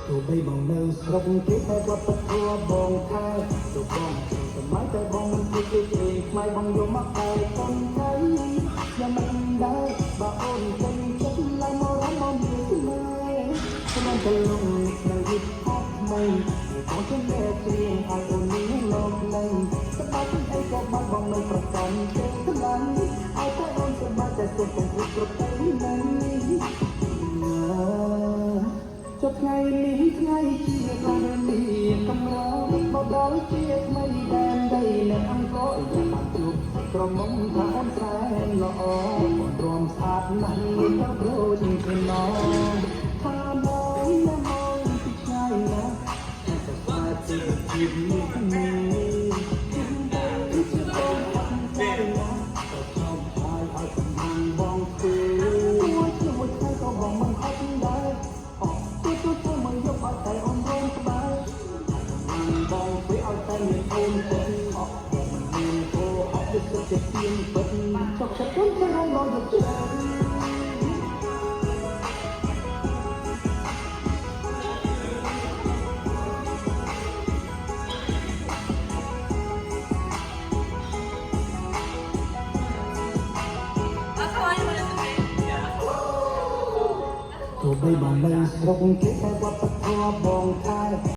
ទោះបីបងនៅស្រុកគេតែគាត់ទៅធ្វើបងខែទោះបងសម័យតែបងមិនគិតទេខ្មៅបងយកមកតែកូនថៃយ៉ាងមិនដែរបើអូនពេញចិត្តឡើងមករំបងមានមើលខ្ញុំទៅលំនៅយឺតអត់មិនបងជិះតែព្រៀងឲ្យអូននេះលោកនឹងស្ដាប់ពីអីក៏បងនៅប្រកាន់ទេខ្លាំងឲ្យតែអូនសម័យតែគាត់កំពុងគ្រប់ទៅនឹងចុះថ្ងៃនេះថ្ងៃជាការមានកម្របដល់ជាថ្មីដែនដីនៅអង្គរយ៉ាងបានជួបក្រមុំថាអូនស្រែល្អរំស្អាតណាស់ទៅប្រូចជាណងថាបងមកពីឆ្ងាយណាស់តែស្អាតជាជីវិតនេះជាទៅជាបងអត់ទេណាក៏ខ្ញុំឲ្យសំណាងបងទេមួយថ្ងៃក៏បងមិនអត់ដែរtôi mới giúp ở tại ông rôn của bà bong với ở tại miền ôn tình họ miền cô họ được sự chết tiên bất cho chất tốt cho ông nói được chưa tôi bây bằng đây không kết hay qua tất cả bong khai